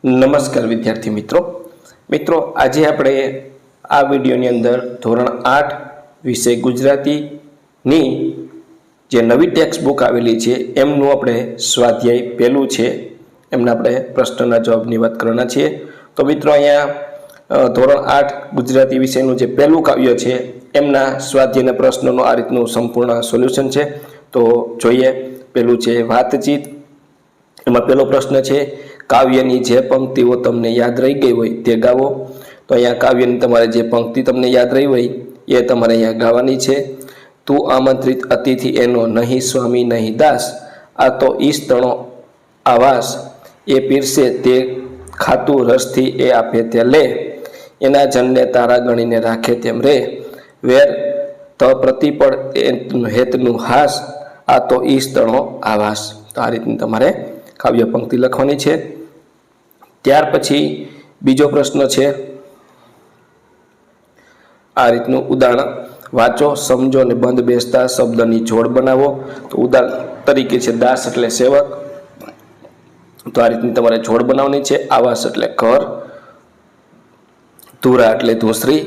નમસ્કાર વિદ્યાર્થી મિત્રો આજે આપણે આ વિડીયોની અંદર ધોરણ 8 વિષય ગુજરાતીની જે નવી ટેક્સ્ટ બુક આવેલી છે એમનું આપણે સ્વાધ્યાય પહેલું છે એમના આપણે પ્રશ્નના જવાબની વાત કરવાના છીએ। તો મિત્રો અહીંયા ધોરણ 8 ગુજરાતી વિષયનું જે પહેલું કાવ્ય છે એમના સ્વાધ્યાયના પ્રશ્નોનું આ રીતનું સંપૂર્ણ સોલ્યુશન છે। તો જોઈએ, પહેલું છે વાતચીત। એમાં પહેલો પ્રશ્ન છે કાવ્યની જે પંક્તિઓ તમને યાદ રહી ગઈ હોય તે ગાવો। તો અહીંયા કાવ્યની તમારે જે પંક્તિ તમને યાદ રહી હોય એ તમારે અહીંયા ગાવાની છે। તું આમંત્રિત અતિથિ એનો નહીં સ્વામી નહીં દાસ, આ તો ઈશ તણો આવાસ, એ પીરસે તે ખાતું રસથી એ આપે તે લે, એના જનને તારા ગણીને રાખે તેમ રે, વેર ત પ્રતિપળ હેતનું હાસ, આ તો ઈશ તણો આવાસ। તો આ રીતની તમારે કાવ્ય પંક્તિ લખવાની છે। ત્યાર પછી બીજો પ્રશ્ન છે આ રીતનું ઉદાહરણ વાંચો, સમજો અને બંધ બેસતા શબ્દની જોડ બનાવો। તો ઉદાહરણ તરીકે છે દાસ એટલે સેવક, તો આ રીતની તમારે જોડ બનાવવાની છે। આવાસ એટલે ઘર, ધુરા એટલે ધોસરી,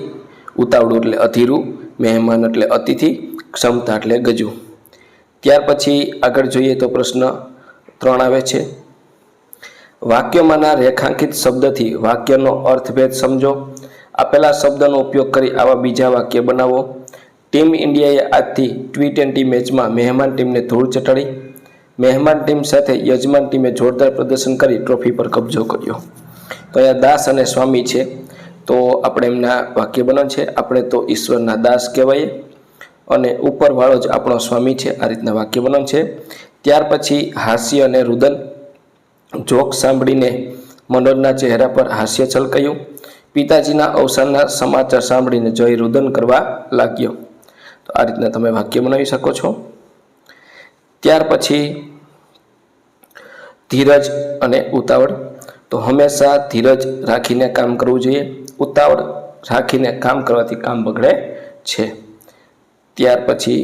ઉતાવળું એટલે અધીરું, મહેમાન એટલે અતિથિ, ક્ષમતા એટલે ગજુ। ત્યાર પછી આગળ જોઈએ તો પ્રશ્ન 3 આવે છે વાક્યમાંના રેખાંકિત શબ્દથી વાક્યનો અર્થભેદ સમજો। આપેલા શબ્દનો ઉપયોગ કરી આવા બીજા વાક્ય બનાવો। ટીમ ઇન્ડિયાએ આજથી T20 મેચમાં મહેમાન ટીમને ધૂળ ચટાડી, મહેમાન ટીમ સાથે યજમાન ટીમે જોરદાર પ્રદર્શન કરી ટ્રોફી પર કબજો કર્યો। તો અહીંયા દાસ અને સ્વામી છે, તો આપણે એમના વાક્ય બનાવ છે। આપણે તો ઈશ્વરના દાસ કહેવાય અને ઉપરવાળો જ આપણો સ્વામી છે, આ રીતના વાક્ય બનાવ છે। ત્યાર પછી હાસ્ય અને રુદન। જોક સાંભળીને મનોજના ચહેરા પર હાસ્ય છલકાયું, પિતાજીના અવસાનના સમાચાર સાંભળીને જય રુદન કરવા લાગ્યો। તો આ રીતના તમે વાક્ય બનાવી શકો છો। ત્યાર પછી ધીરજ અને ઉતાવળ। તો હંમેશા ધીરજ રાખીને કામ કરવું જોઈએ, ઉતાવળ રાખીને કામ કરવાથી કામ બગડે છે। ત્યાર પછી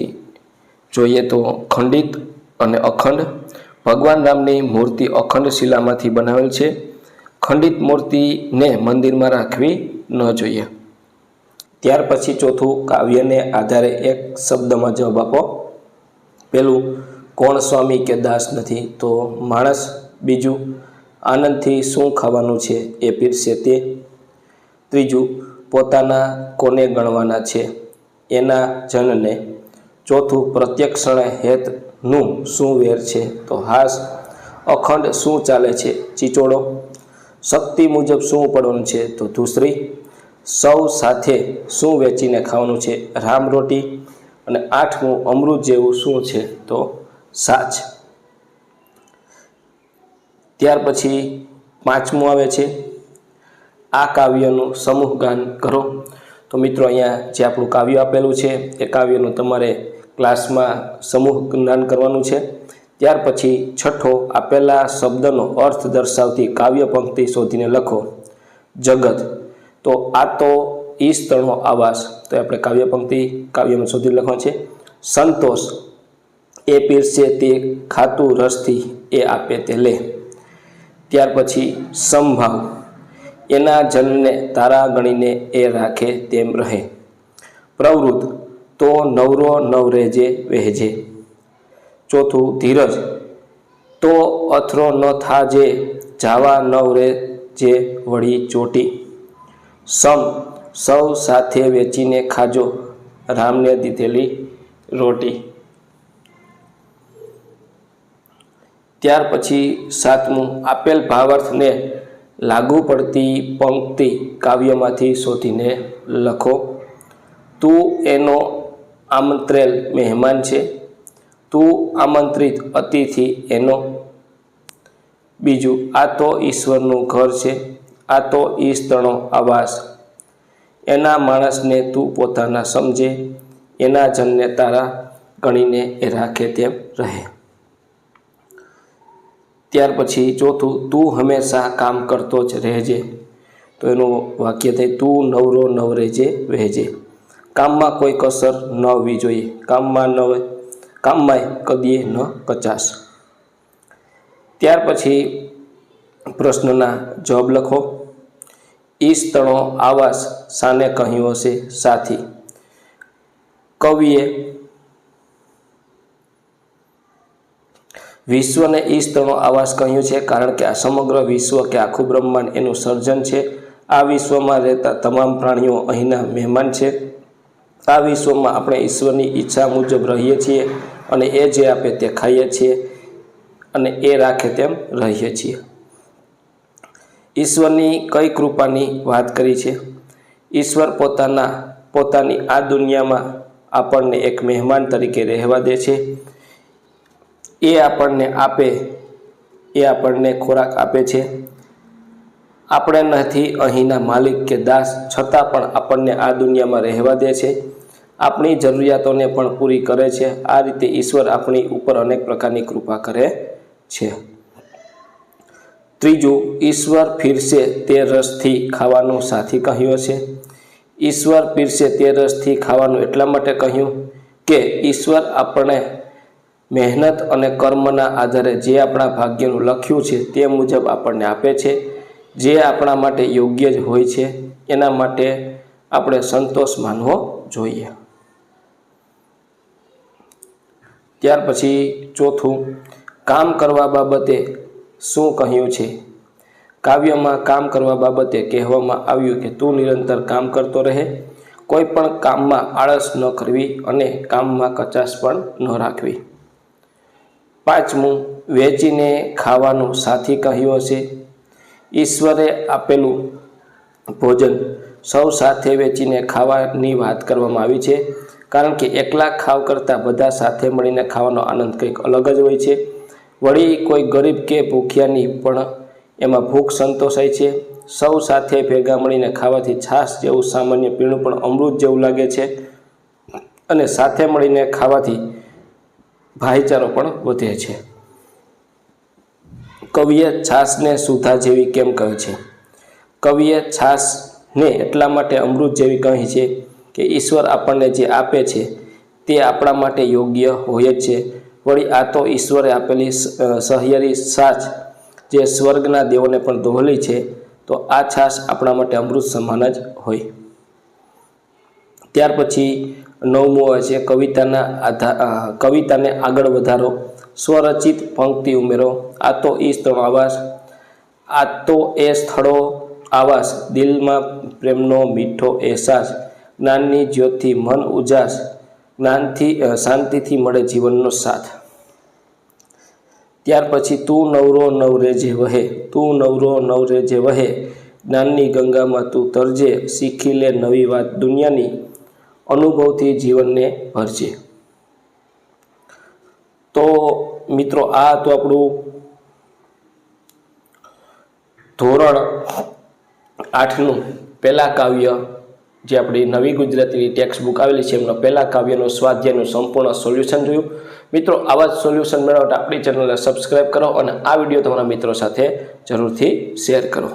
જોઈએ તો ખંડિત અને અખંડ। ભગવાન રામની મૂર્તિ અખંડ શિલામાંથી બનાવેલ છે, ખંડિત મૂર્તિને મંદિરમાં રાખવી ન જોઈએ। ત્યાર પછી ચોથું કાવ્યને આધારે એક શબ્દમાં જવાબ આપો। પહેલું કોણ સ્વામી કે દાસ નથી, તો માણસ। બીજું આનંદથી શું ખાવાનું છે, એ પીરસે તે। ત્રીજું પોતાના કોને ગણવાના છે, એના જનને। ચોથું પ્રત્યક્ષણે હેતનું શું વેર છે, તો હાસ। અખંડ શું ચાલે છે, ચીચોડો। શક્તિ મુજબ શું પડવાનું છે, તો ધૂસરી। સૌ સાથે શું વેચીને ખાવાનું છે, રામ રોટી। અને 8મું અમૃત જેવું શું છે, તો સાચ। ત્યાર પછી 5મું આવે છે આ કાવ્યનું સમૂહ ગાન કરો। તો મિત્રો અહીંયા જે આપણું કાવ્ય આપેલું છે એ કાવ્યનું તમારે ક્લાસમાં સમૂહ જ્ઞાન કરવાનું છે। ત્યાર પછી છઠ્ઠો આપેલા શબ્દનો અર્થ દર્શાવતી કાવ્ય પંક્તિ શોધીને લખો। જગત, તો આ તો ઈશ તણો આવાસ, તો આપણે કાવ્ય પંક્તિ કાવ્યમાં શોધી લખવાનું છે। સંતોષ, એ પીરસે તે ખાતું રસથી એ આપે તે લે। ત્યાર પછી સમભાવ, એના જનને તારા ગણીને એ રાખે તેમ રહે। પ્રવૃત્ત, તો નવરો નવરેજે વહેજે। ચોથું ધીરજ, તો અથરો ન થાજે જાવા નવરે જે વળી ચોટી। સમ, સૌ સાથે વેચીને ખાજો રામને દીધેલી રોટી। ત્યાર પછી 7મું આપેલ ભાવાર્થને લાગુ પડતી પંક્તિ કાવ્યમાંથી શોધીને લખો। તું એનો આમંત્રેલ મહેમાન છે, તું આમંત્રિત અતિથિ એનો। બીજું આ તો ઈશ્વરનું ઘર છે, આ તો ઈશ તણો આવાસ, એના માણસને તું પોતાના સમજે, એના જનને તારા ગણીને એ રાખે તેમ રહે। ત્યાર પછી ચોથું તું હંમેશા કામ કરતો જ રહેજે, તો એનું વાક્ય થાય તું નવરો નવરેજે વહેજે। કામમાં કોઈ કસર ન હોવી જોઈએ, કામમાંય કદીએ ન કચાશ। ત્યાર પછી પ્રશ્નના જવાબ લખો. ઈશ તણો આવાસ શાને કહ્યું હશે? સાથી. કવિએ વિશ્વને ઈશ તણો આવાસ કહ્યું છે કારણ કે આ સમગ્ર વિશ્વ કે આખું બ્રહ્માંડ એનું સર્જન છે. આ વિશ્વમાં રહેતા તમામ પ્રાણીઓ અહીંના મહેમાન છે. આ વિશ્વમાં આપણે ઈશ્વરની ઈચ્છા મુજબ રહીએ છીએ અને એ જે આપે તે ખાઈએ છીએ અને એ રાખે તેમ રહીએ છીએ. ઈશ્વરની કઈ કૃપાની વાત કરી છે? ઈશ્વર પોતાની આ દુનિયામાં આપણને એક મહેમાન તરીકે રહેવા દે છે. એ આપણને ખોરાક આપે છે. આપણે નથી અહીંના માલિક કે દાસ, છતાં પણ આપણને આ દુનિયામાં રહેવા દે છે. આપણી જરૂરિયાતોને પણ પૂરી કરે છે. આ રીતે ઈશ્વર આપણી ઉપર અનેક પ્રકારની કૃપા કરે છે. ત્રીજું, ઈશ્વર ફીરશે તે રસથી ખાવાનું સાથી કહ્યું હશે? ઈશ્વર પીરસે તે રસથી ખાવાનું એટલા માટે કહ્યું કે ઈશ્વર આપણે મહેનત અને કર્મના આધારે જે આપણા ભાગ્યનું લખ્યું છે તે મુજબ આપણને આપે છે. જે આપણા માટે યોગ્ય જ હોય છે એના માટે આપણે સંતોષ માનવો જોઈએ. ત્યાર પછી ચોથું, કામ કરવા બાબતે શું કહ્યું છે? કાવ્યમાં કામ કરવા બાબતે કહેવામાં આવ્યું કે તું નિરંતર કામ કરતો રહે, કોઈ પણ કામમાં આળસ ન કરવી અને કામમાં કચાશ પણ ન રાખવી. પાંચમું, વેચીને ખાવાનું સાથી કહ્યું હશે? ઈશ્વરે આપેલું ભોજન સૌ સાથે વેચીને ખાવાની વાત કરવામાં આવી છે, કારણ કે એકલા ખાવ કરતાં બધા સાથે મળીને ખાવાનો આનંદ કંઈક અલગ જ હોય છે. વળી કોઈ ગરીબ કે ભૂખ્યાની પણ એમાં ભૂખ સંતોષાય છે. સૌ સાથે ભેગા મળીને ખાવાથી છાશ જેવું સામાન્ય પીણું પણ અમૃત જેવું લાગે છે અને સાથે મળીને ખાવાથી ભાઈચારો પણ વધે છે. કવિએ છાશને સુધા જેવી કેમ કહી છે? કવિએ છાશને એટલા માટે અમૃત જેવી કહી છે કે ઈશ્વર આપણને જે આપે છે તે આપણા માટે યોગ્ય હોય જ છે. વળી આ તો ઈશ્વરે આપેલી સહિયરી છાશ જે સ્વર્ગના દેવોને પણ દોહલી છે, તો આ છાશ આપણા માટે અમૃત સમાન જ હોય. ત્યાર પછી નવમું હોય છે કવિતાને આગળ વધારો, સ્વરચિત પંક્તિ ઉમેરો. આ તો એ સ્થળો આવાસ, આ તો એ સ્થળો આવાસ, દિલમાં પ્રેમનો મીઠો અહેસાસ, જ્ઞાનની જ્યોતિ મન ઉજાસ, જ્ઞાનથી શાંતિથી મળે જીવનનો સાથ. ત્યાર પછી તું નવરો નવરે જે વહે, તું નવરો નવરે જે વહે, જ્ઞાનની ગંગામાં તું તરજે, શીખી લે નવી વાત દુનિયાની, અનુભવથી જીવનને ભરજે. તો મિત્રો, આ તો આપણું ધોરણ 8નું પહેલા કાવ્ય જે આપણી નવી ગુજરાતીની ટેક્સ્ટ બુક આવેલી છે એમનો પહેલા કાવ્યનું સ્વાધ્યાયનું સંપૂર્ણ સોલ્યુશન જોયું. મિત્રો, આવા જ સોલ્યુશન મેળવવા આપણી ચેનલને સબસ્ક્રાઈબ કરો અને આ વિડીયો તમારા મિત્રો સાથે જરૂરથી શેર કરો.